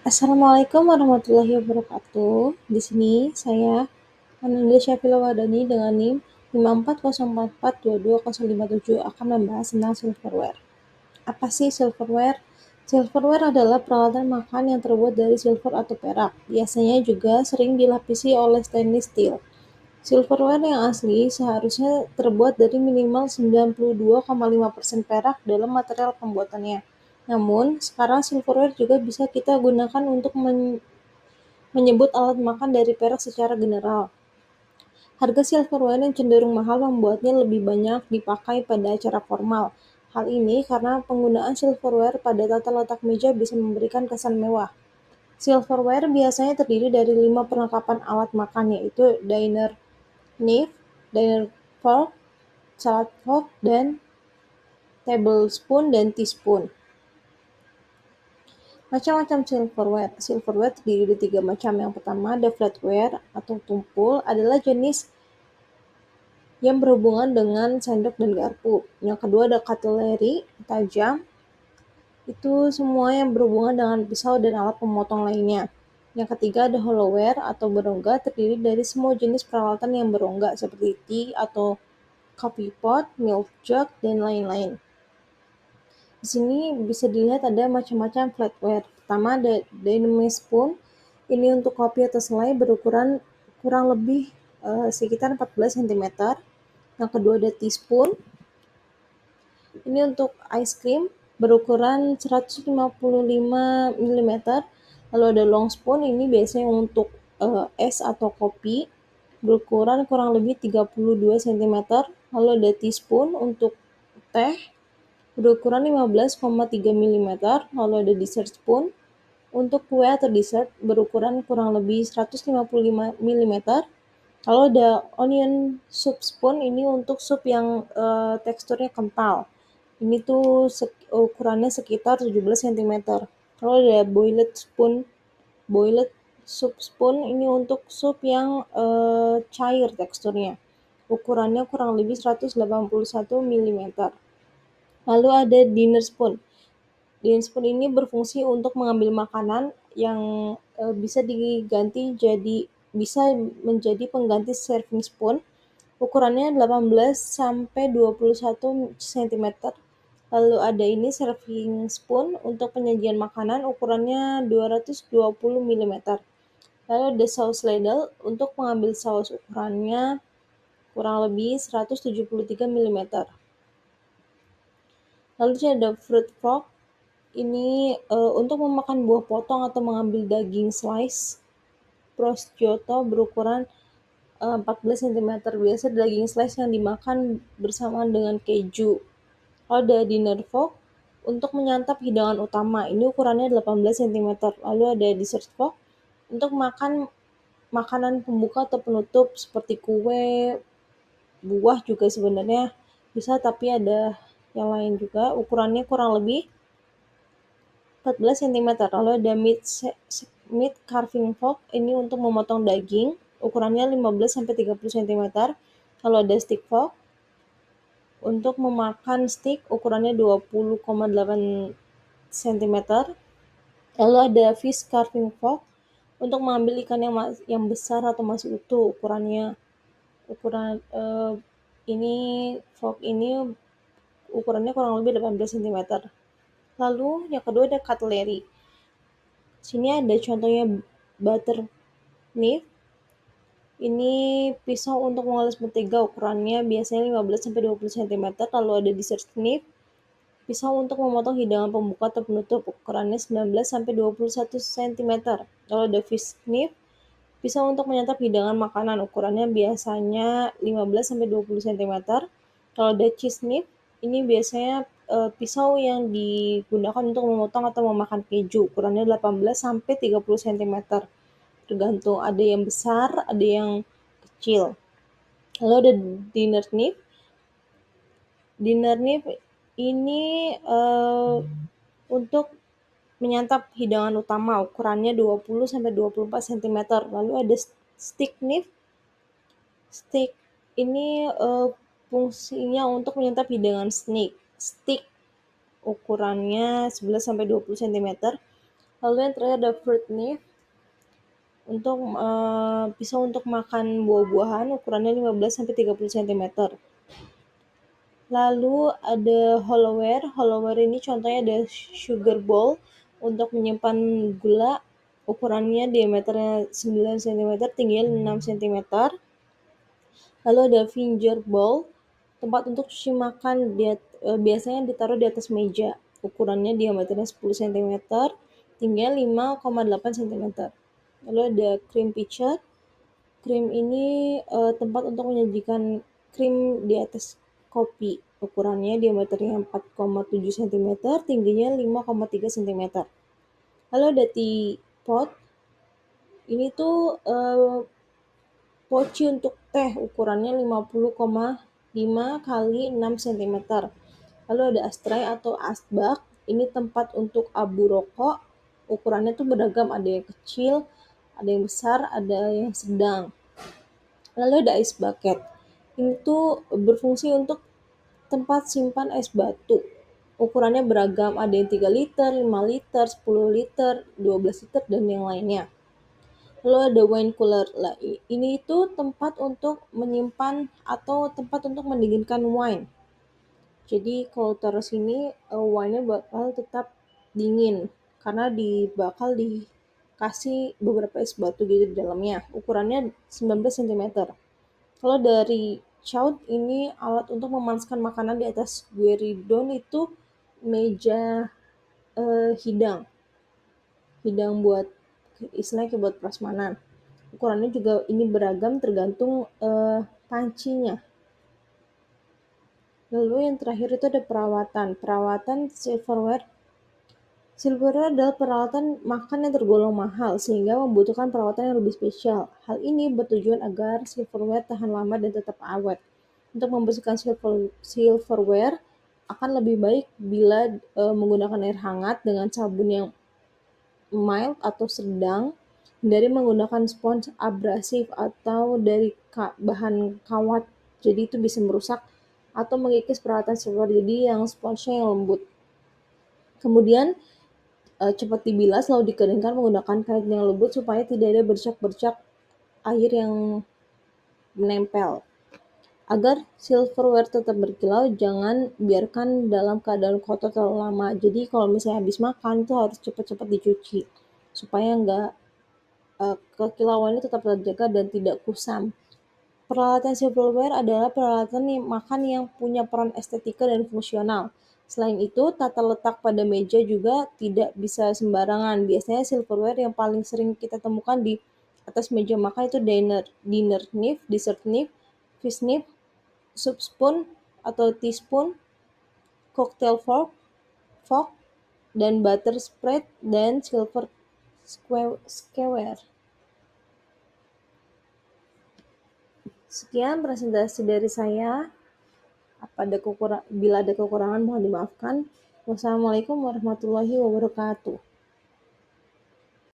Assalamualaikum warahmatullahi wabarakatuh. Di sini saya Ananda Syafila Wadani dengan NIM 54044220057 akan membahas tentang silverware. Apa sih silverware? Silverware adalah peralatan makan yang terbuat dari silver atau perak. Biasanya juga sering dilapisi oleh stainless steel. Silverware yang asli seharusnya terbuat dari minimal 92,5% perak dalam material pembuatannya. Namun, sekarang silverware juga bisa kita gunakan untuk menyebut alat makan dari perak secara general. Harga silverware yang cenderung mahal membuatnya lebih banyak dipakai pada acara formal. Hal ini karena penggunaan silverware pada tata letak meja bisa memberikan kesan mewah. Silverware biasanya terdiri dari 5 perlengkapan alat makan, yaitu diner knife, diner fork, salad fork, dan tablespoon dan teaspoon. Macam-macam silverware. Silverware terdiri dari 3 macam. Yang pertama ada flatware atau tumpul, adalah jenis yang berhubungan dengan sendok dan garpu. Yang kedua ada cutlery, tajam. Itu semua yang berhubungan dengan pisau dan alat pemotong lainnya. Yang ketiga ada hollowware atau berongga, terdiri dari semua jenis peralatan yang berongga seperti tea atau coffee pot, milk jug, dan lain-lain. Di sini bisa dilihat ada macam-macam flatware. Pertama ada dynamic spoon. Ini untuk kopi atau selai berukuran kurang lebih sekitar 14 cm. Yang kedua ada teaspoon. Ini untuk ice cream berukuran 155 mm. Lalu ada long spoon, ini biasanya untuk es atau kopi berukuran kurang lebih 32 cm. Lalu ada teaspoon untuk teh berukuran 15,3 mm. Lalu ada dessert spoon untuk kue atau dessert berukuran kurang lebih 155 mm. Lalu ada onion soup spoon, ini untuk sup yang teksturnya kental. Ini tuh ukurannya sekitar 17 cm. Lalu ada boiled soup spoon, ini untuk sup yang cair teksturnya. Ukurannya kurang lebih 181 mm. Lalu ada dinner spoon. Dinner spoon ini berfungsi untuk mengambil makanan yang bisa menjadi pengganti serving spoon. Ukurannya 18 sampai 21 cm. Lalu ada ini serving spoon untuk penyajian makanan, ukurannya 220 mm. Lalu ada sauce ladle untuk mengambil saus, ukurannya kurang lebih 173 mm. Lalu ada fruit fork. Ini untuk memakan buah potong atau mengambil daging slice. Prosciutto berukuran 14 cm. Biasa daging slice yang dimakan bersamaan dengan keju. Lalu ada dinner fork untuk menyantap hidangan utama. Ini ukurannya 18 cm. Lalu ada dessert fork untuk makan makanan pembuka atau penutup seperti kue, buah juga sebenarnya bisa, tapi ada yang lain juga. Ukurannya kurang lebih 14 cm. Lalu ada meat carving fork, ini untuk memotong daging, ukurannya 15 sampai 30 cm. Lalu ada stick fork untuk memakan steak, ukurannya 20,8 cm. Lalu ada fish carving fork untuk mengambil ikan yang besar atau masih utuh, ukuran ini fork ini ukurannya kurang lebih 18 cm. Lalu yang kedua ada cutlery. Sini ada contohnya butter knife. Ini pisau untuk mengoles mentega, ukurannya biasanya 15 sampai 20 cm. Lalu ada dessert knife, pisau untuk memotong hidangan pembuka atau penutup, ukurannya 19 sampai 21 cm. Lalu ada fish knife, pisau untuk menyantap hidangan makanan, ukurannya biasanya 15 sampai 20 cm. Kalau ada cheese knife, ini biasanya pisau yang digunakan untuk memotong atau memakan keju, ukurannya 18 sampai 30 cm. Tergantung, ada yang besar, ada yang kecil. Lalu ada dinner knife. Dinner knife ini untuk menyantap hidangan utama, ukurannya 20 sampai 24 cm. Lalu ada stick knife. Stick ini fungsinya untuk menyantap hidangan steak. Ukurannya 11 sampai 20 cm. Lalu yang terakhir ada fruit knife, untuk pisau untuk makan buah-buahan, ukurannya 15-30 cm. Lalu ada hollowware ini contohnya ada sugar bowl untuk menyimpan gula, ukurannya diameternya 9 cm, tingginya 6 cm. Lalu ada finger bowl, tempat untuk cuci makan, biasanya ditaruh di atas meja, ukurannya diameternya 10 cm, tingginya 5,8 cm. Lalu ada cream pitcher. Krim ini tempat untuk menyajikan krim di atas kopi, ukurannya diameternya 4,7 cm, tingginya 5,3 cm. Lalu ada tea pot, ini tuh poci untuk teh, ukurannya 50,5 kali 6 cm. Lalu ada ashtray atau asbak, ini tempat untuk abu rokok, ukurannya tuh beragam, ada yang kecil, ada yang besar, ada yang sedang. Lalu ada ice bucket, ini tuh berfungsi untuk tempat simpan es batu, ukurannya beragam, ada yang 3 liter, 5 liter, 10 liter, 12 liter, dan yang lainnya. Lalu ada wine cooler. Lah, ini itu tempat untuk menyimpan atau tempat untuk mendinginkan wine. Jadi kalau taruh sini, wine-nya bakal tetap dingin karena bakal dikasih beberapa es batu gitu di dalamnya. Ukurannya 19 cm. Kalau dari Chout, ini alat untuk memanaskan makanan di atas gueridon, itu meja hidang. Hidang buat istilahnya buat prasmanan. Ukurannya juga ini beragam tergantung pancinya. Lalu yang terakhir itu ada perawatan. Perawatan silverware. Silverware adalah peralatan makan yang tergolong mahal sehingga membutuhkan perawatan yang lebih spesial. Hal ini bertujuan agar silverware tahan lama dan tetap awet. Untuk membersihkan silverware akan lebih baik bila menggunakan air hangat dengan sabun yang mild atau sedang, dari menggunakan spons abrasif atau dari bahan kawat, jadi itu bisa merusak atau mengikis peralatan silverware, jadi yang sponsnya yang lembut. Kemudian cepat dibilas lalu dikeringkan menggunakan kain yang lembut supaya tidak ada bercak-bercak air yang menempel. Agar silverware tetap berkilau, jangan biarkan dalam keadaan kotor terlalu lama. Jadi kalau misalnya habis makan itu harus cepat-cepat dicuci supaya enggak kekilauannya tetap terjaga dan tidak kusam. Peralatan silverware adalah peralatan makan yang punya peran estetika dan fungsional. Selain itu, tata letak pada meja juga tidak bisa sembarangan. Biasanya silverware yang paling sering kita temukan di atas meja makan itu dinner knife, dessert knife, fish knife, soup spoon atau teaspoon, cocktail fork, dan butter spread, dan silver square. Sekian presentasi dari saya. Bila ada kekurangan mohon dimaafkan. Wassalamualaikum warahmatullahi wabarakatuh.